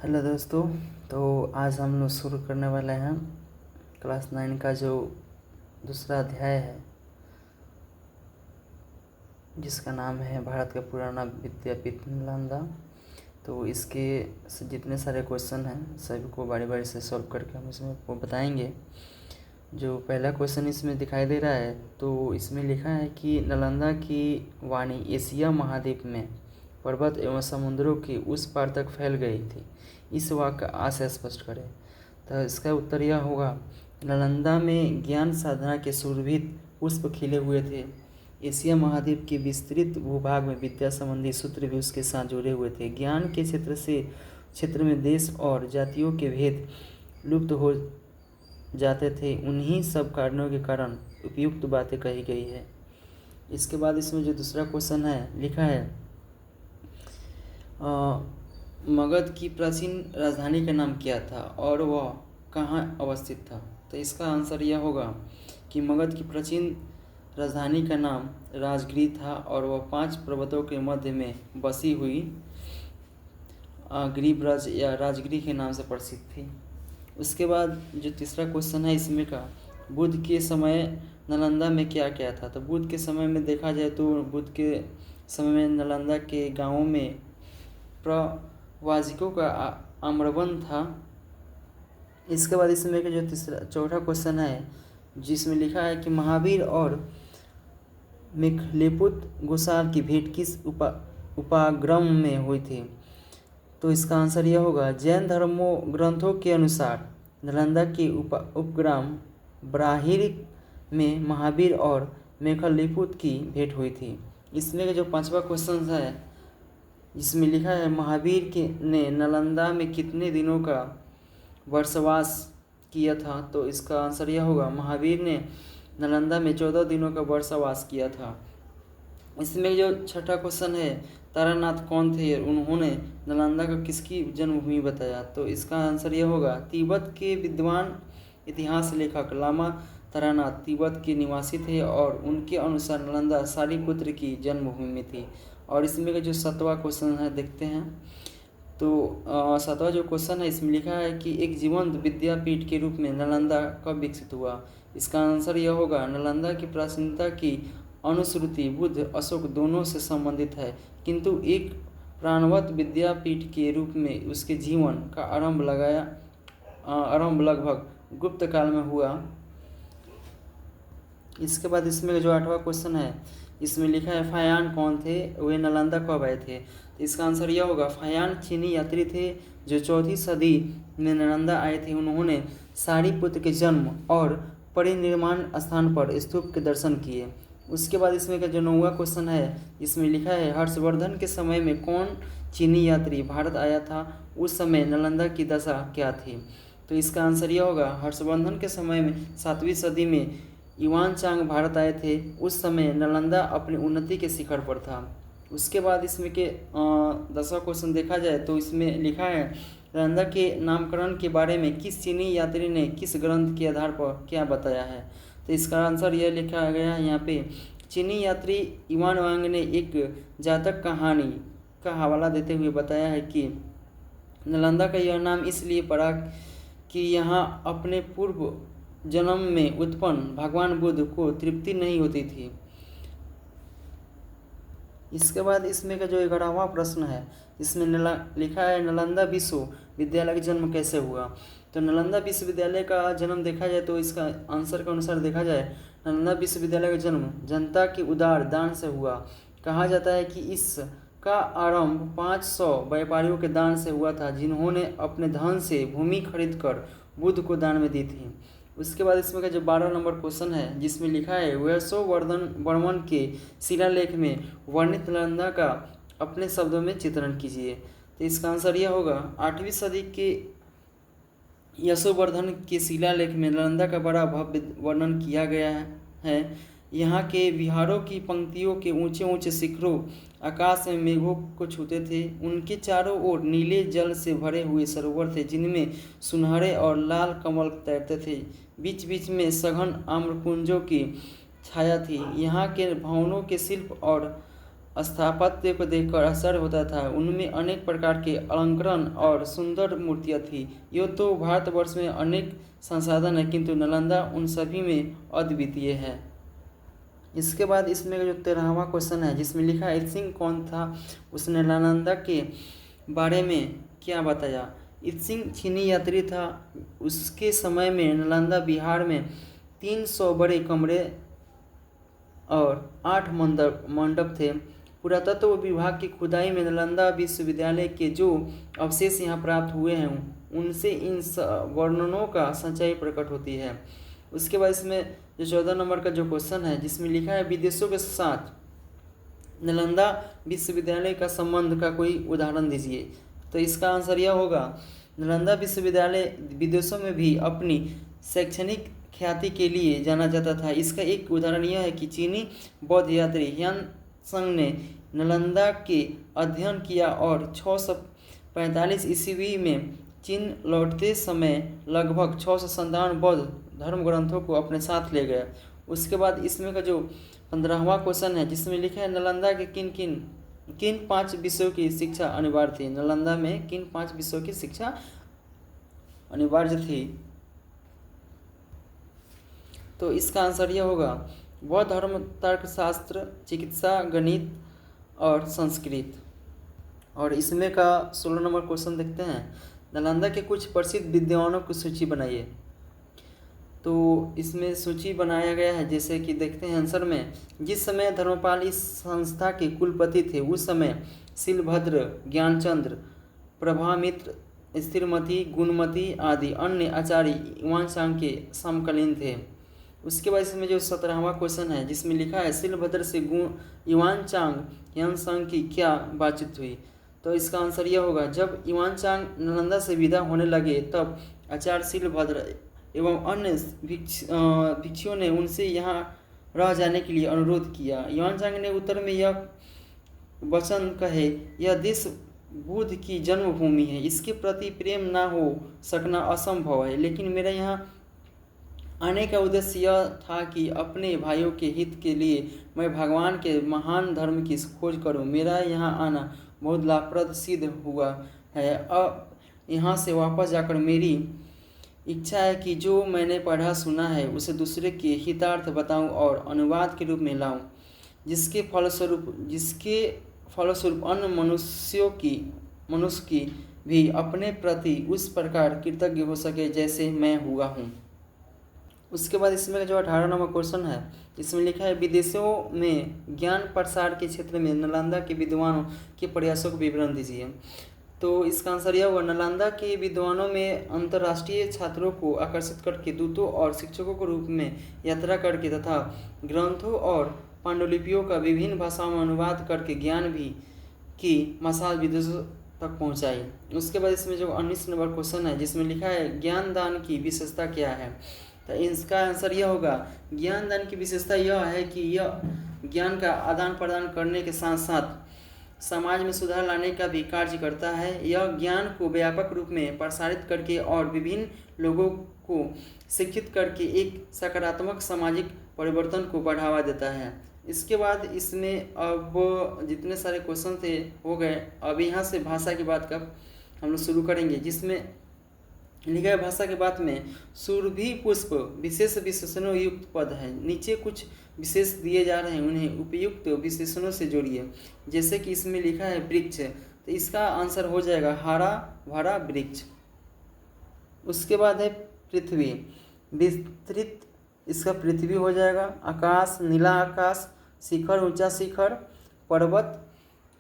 Hello दोस्तों। तो आज हम लोग शुरू करने वाले हैं क्लास 9 का जो दूसरा अध्याय है, जिसका नाम है भारत का पुराना विद्यापीठ नालंदा। तो इसके जितने सारे क्वेश्चन हैं सभी को बारी बारी से सॉल्व करके हम इसमें आपको बताएंगे। जो पहला क्वेश्चन इसमें दिखाई दे रहा है, तो इसमें लिखा है कि नालंदा की वाणी एशिया महाद्वीप में पर्वत एवं समुद्रों के उस पार तक फैल गई थी। इस वाक्य का आशय स्पष्ट करें। तो इसका उत्तर यह होगा, नालंदा में ज्ञान साधना के सुरभित पुष्प खिले हुए थे। एशिया महाद्वीप के विस्तृत भूभाग में विद्या संबंधी सूत्र भी उसके साथ जुड़े हुए थे। ज्ञान के क्षेत्र में देश और जातियों के भेद लुप्त हो जाते थे। उन्हीं सब कारणों के कारण उपयुक्त बातें कही गई है। इसके बाद इसमें जो दूसरा क्वेश्चन है, लिखा है मगध की प्राचीन राजधानी का नाम क्या था और वह कहाँ अवस्थित था। तो इसका आंसर यह होगा कि मगध की प्राचीन राजधानी का नाम राजगिरी था और वह 5 पर्वतों के मध्य में बसी हुई गिरिब्रज या राजगिरी के नाम से प्रसिद्ध थी। उसके बाद जो तीसरा क्वेश्चन है इसमें का, बुद्ध के समय नालंदा में क्या क्या था। तो बुद्ध के समय में देखा जाए तो बुद्ध के समय में नालंदा के गांवों में प्रवासिकों का आम्रवन था। इसके बाद इसमें का जो चौथा क्वेश्चन है, जिसमें लिखा है कि महावीर और मेखलेपुत गुसार की भेंट किस उपागम में हुई थी। तो इसका आंसर यह होगा, जैन धर्मों ग्रंथों के अनुसार नालंदा के उपग्राम ब्राहिरिक में महावीर और मेखलिपुत की भेंट हुई थी। इसमें जो 5वां क्वेश्चन है, जिसमें लिखा है महावीर ने नालंदा में कितने दिनों का वर्षवास किया था। तो इसका आंसर यह होगा, महावीर ने नालंदा में 14 दिनों का वर्षवास किया था। इसमें जो छठा क्वेश्चन है, तारानाथ कौन थे, उन्होंने नालंदा का किसकी जन्मभूमि बताया। तो इसका आंसर यह होगा, तिब्बत के विद्वान इतिहास लेखक लामा तारानाथ तिब्बत के निवासी थे और उनके अनुसार नालंदा सारिपुत्र की जन्मभूमि थी। और इसमें का जो 7वां क्वेश्चन है देखते हैं। तो 7वां जो क्वेश्चन है इसमें लिखा है कि एक जीवंत विद्यापीठ के रूप में नालंदा कब विकसित हुआ। इसका आंसर यह होगा, नालंदा की प्राचीनता की अनुश्रुति बुद्ध अशोक दोनों से संबंधित है, किंतु एक प्राणवत विद्यापीठ के रूप में उसके जीवन का आरंभ लगभग गुप्त काल में हुआ। इसके बाद इसमें जो 8वां क्वेश्चन है, इसमें लिखा है फायान कौन थे, वे नालंदा कब आए थे। तो इसका आंसर यह होगा, फायान चीनी यात्री थे जो 4वीं सदी में नालंदा आए थे। उन्होंने सारिपुत्र के जन्म और परिनिर्माण स्थान पर स्तूप के दर्शन किए। उसके बाद इसमें का जो 9वां क्वेश्चन है, इसमें लिखा है हर्षवर्धन के समय में कौन चीनी यात्री भारत आया था, उस समय नालंदा की दशा क्या थी। तो इसका आंसर यह होगा, हर्षवर्धन के समय में 7वीं सदी में युआन चांग भारत आए थे। उस समय नालंदा अपनी उन्नति के शिखर पर था। उसके बाद इसमें के 10वां क्वेश्चन देखा जाए तो इसमें लिखा है, नालंदा के नामकरण के बारे में किस चीनी यात्री ने किस ग्रंथ के आधार पर क्या बताया है। तो इसका आंसर यह लिखा गया है यहाँ पे, चीनी यात्री युआन वांग ने एक जातक कहानी का हवाला देते हुए बताया है कि नालंदा का यह नाम इसलिए पड़ा कि यहाँ अपने पूर्व जन्म में उत्पन्न भगवान बुद्ध को तृप्ति नहीं होती थी। इसके बाद इसमें का जो 11वां प्रश्न है, इसमें लिखा है नालंदा विश्वविद्यालय का जन्म कैसे हुआ। तो नालंदा विश्वविद्यालय का जन्म देखा जाए तो इसका आंसर के अनुसार देखा जाए, नालंदा विश्वविद्यालय का जन्म जनता के उदार दान से हुआ। कहा जाता है कि इसका आरंभ 500 व्यापारियों के दान से हुआ था, जिन्होंने अपने धन से भूमि खरीदकर बुद्ध को दान में दी थी। उसके बाद इसमें का जो 12 नंबर क्वेश्चन है, जिसमें लिखा है वर्मन के शिलालेख में वर्णित नालंदा का अपने शब्दों में चित्रण कीजिए। तो इसका आंसर यह होगा, 8वीं सदी के यशोवर्धन के शिलालेख में नालंदा का बड़ा भव्य वर्णन किया गया है। यहाँ के विहारों की पंक्तियों के ऊंचे ऊंचे शिखरों आकाश में मेघों को छूते थे। उनके चारों ओर नीले जल से भरे हुए सरोवर थे, जिनमें सुनहरे और लाल कमल तैरते थे। बीच बीच में सघन आम्रकुंजों की छाया थी। यहाँ के भवनों के शिल्प और स्थापत्य को देखकर आश्चर्य होता था। उनमें अनेक प्रकार के अलंकरण और सुंदर मूर्तियाँ थी। यो तो भारतवर्ष में अनेक संसाधन है, किंतु नालंदा उन सभी में अद्वितीय है। इसके बाद इसमें जो 13वां क्वेश्चन है, जिसमें लिखा है इत्सिंग कौन था, उसने नालंदा के बारे में क्या बताया। इत्सिंग चीनी यात्री था। उसके समय में नालंदा बिहार में 300 बड़े कमरे और 8 मंडप थे। पुरातत्व विभाग की खुदाई में नालंदा विश्वविद्यालय के जो अवशेष यहाँ प्राप्त हुए हैं, उनसे इन वर्णनों का सच्चाई प्रकट होती है। उसके बाद इसमें जो 14 नंबर का जो क्वेश्चन है, जिसमें लिखा है विदेशों के साथ नालंदा विश्वविद्यालय का संबंध का कोई उदाहरण दीजिए। तो इसका आंसर यह होगा, नालंदा विश्वविद्यालय विदेशों में भी अपनी शैक्षणिक ख्याति के लिए जाना जाता था। इसका एक उदाहरण यह है कि चीनी बौद्ध यात्री ह्वेन सांग ने नालंदा के अध्ययन किया और 645 ईस्वी में चीन लौटते समय लगभग 657 बौद्ध धर्म ग्रंथों को अपने साथ ले गया। उसके बाद इसमें का जो 15वां क्वेश्चन है, जिसमें लिखा है नालंदा के किन 5 विषयों की शिक्षा अनिवार्य थी। नालंदा में किन 5 विषयों की शिक्षा अनिवार्य थी। तो इसका आंसर यह होगा, बौद्ध धर्म, तर्कशास्त्र, चिकित्सा, गणित और संस्कृत। और इसमें का 16 नंबर क्वेश्चन देखते हैं, नालंदा के कुछ प्रसिद्ध विद्वानों की सूची बनाइए। तो इसमें सूची बनाया गया है, जैसे कि देखते हैं आंसर में, जिस समय धर्मपाल इस संस्था के कुलपति थे उस समय शीलभद्र, ज्ञानचंद्र, प्रभामित्र, स्थिरमती, गुणमती आदि अन्य आचार्य ह्वेन सांग के समकालीन थे। उसके बाद इसमें जो 17वां क्वेश्चन है, जिसमें लिखा है शीलभद्र से ह्वेन सांग की क्या बातचीत हुई। तो इसका आंसर यह होगा, जब ह्वेन सांग नालंदा से विदा होने लगे तब आचार्य शीलभद्र एवं अन्य भिक्षुओं ने उनसे यहाँ रह जाने के लिए अनुरोध किया। ह्वेन सांग ने उत्तर में यह वचन कहे, यह देश बुद्ध की जन्मभूमि है, इसके प्रति प्रेम ना हो सकना असंभव है, लेकिन मेरा यहाँ आने का उद्देश्य यह था कि अपने भाइयों के हित के लिए मैं भगवान के महान धर्म की खोज करूं। मेरा यहाँ आना बहुत लाभप्रद सिद्ध हुआ है। अब यहाँ से वापस जाकर मेरी इच्छा है कि जो मैंने पढ़ा सुना है उसे दूसरे के हितार्थ बताऊं और अनुवाद के रूप में लाऊं, जिसके फलस्वरूप अन्य मनुष्य की भी अपने प्रति उस प्रकार कृतज्ञ हो सके जैसे मैं हुआ हूँ। उसके बाद इसमें जो 18 नंबर क्वेश्चन है, इसमें लिखा है विदेशों में ज्ञान प्रसार के क्षेत्र में नालंदा के विद्वानों के प्रयासों का विवरण दीजिए। तो इसका आंसर यह हुआ, नालंदा के विद्वानों में अंतर्राष्ट्रीय छात्रों को आकर्षित करके दूतों और शिक्षकों के रूप में यात्रा करके तथा ग्रंथों और पांडुलिपियों का विभिन्न भाषाओं में अनुवाद करके ज्ञान भी की मसाल विदेशों तक पहुँचाई। उसके बाद इसमें जो 19 नंबर क्वेश्चन है, जिसमें लिखा है ज्ञान दान की विशेषता क्या है। तो इसका आंसर यह होगा, ज्ञान दान की विशेषता यह है कि यह ज्ञान का आदान प्रदान करने के साथ साथ समाज में सुधार लाने का भी कार्य करता है। यह ज्ञान को व्यापक रूप में प्रसारित करके और विभिन्न लोगों को शिक्षित करके एक सकारात्मक सामाजिक परिवर्तन को बढ़ावा देता है। इसके बाद इसमें अब जितने सारे क्वेश्चन थे हो गए। अब यहाँ से भाषा की बात का हम लोग शुरू करेंगे, जिसमें लिखा है भाषा के बाद में सुरभि पुष्प विशेष विशेषणों युक्त पद है। नीचे कुछ विशेष दिए जा रहे हैं, उन्हें उपयुक्त विशेषणों से जोड़िए। जैसे कि इसमें लिखा है वृक्ष, तो इसका आंसर हो जाएगा हरा भरा वृक्ष। उसके बाद है पृथ्वी, विस्तृत, इसका पृथ्वी हो जाएगा। आकाश, नीला आकाश। शिखर, ऊंचा शिखर। पर्वत,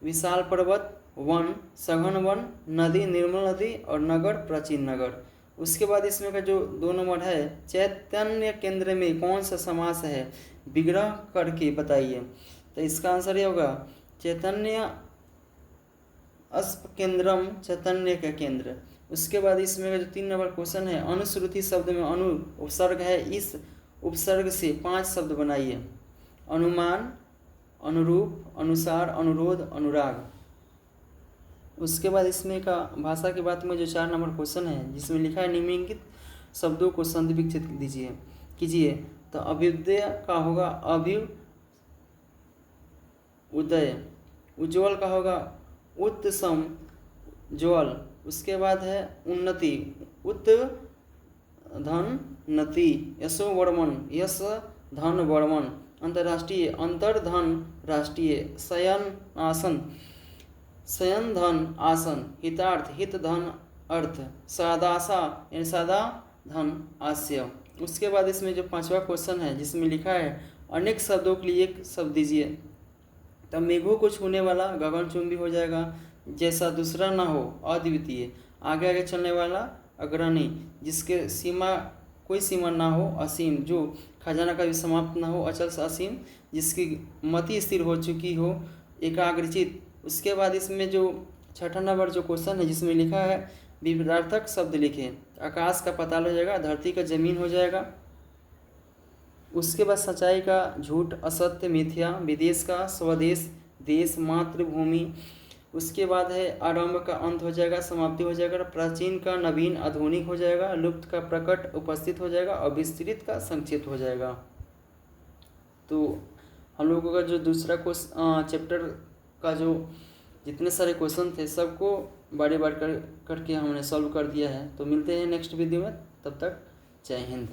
विशाल पर्वत। वन, सघन वन। नदी, निर्मल नदी। और नगर, प्राचीन नगर। उसके बाद इसमें का जो 2 नंबर है, चैतन्य केंद्र में कौन सा समास है, विग्रह करके बताइए। तो इसका आंसर ये होगा, चैतन्य अस्प केंद्रम, चैतन्य का केंद्र। उसके बाद इसमें का जो 3 नंबर क्वेश्चन है, अनुश्रुति शब्द में अनु उपसर्ग है, इस उपसर्ग से 5 शब्द बनाइए। अनुमान, अनुरूप, अनुसार, अनुरोध, अनुराग। उसके बाद इसमें का भाषा की बात में जो 4 नंबर क्वेश्चन है, जिसमें लिखा है निम्नलिखित शब्दों को संधि विकसित कीजिए। तो अभ्युदय का होगा अभ्युदय, उज्ज्वल का होगा उत्तम ज्वल। उसके बाद है उन्नति, उत धन नति, यशो वर्मन, यश धन वर्मन। अंतर्राष्ट्रीय, अंतर धन राष्ट्रीय। शयन आसन, शयन धन आसन। हितार्थ, हित धन अर्थ। सादासा यानी सादा धन आस्य। उसके बाद इसमें जो पांचवा क्वेश्चन है जिसमें लिखा है अनेक शब्दों के लिए एक शब्द दीजिए। तब मेघों को छूने वाला गगनचुंबी हो जाएगा, जैसा दूसरा ना हो अद्वितीय। आगे आगे चलने वाला अग्रणी, जिसके सीमा कोई सीमा ना हो असीम, जो खजाना कभी समाप्त ना हो अचल से असीम, जिसकी मति स्थिर हो चुकी हो एकाग्रचित। उसके बाद इसमें जो छठा नंबर जो क्वेश्चन है जिसमें लिखा है विपरीतार्थक शब्द लिखें। आकाश का पाताल हो जाएगा, धरती का जमीन हो जाएगा। उसके बाद सच्चाई का झूठ, असत्य मिथ्या, विदेश का स्वदेश, देश मातृभूमि। उसके बाद है आरंभ का अंत हो जाएगा, समाप्ति हो जाएगा। प्राचीन का नवीन आधुनिक हो जाएगा। लुप्त का प्रकट उपस्थित हो जाएगा और विस्तृत का संक्षिप्त हो जाएगा। तो हम लोगों का जो दूसरा चैप्टर का जो जितने सारे क्वेश्चन थे सबको बारी बारी करके हमने सॉल्व कर दिया है। तो मिलते हैं नेक्स्ट वीडियो में, तब तक जय हिंद।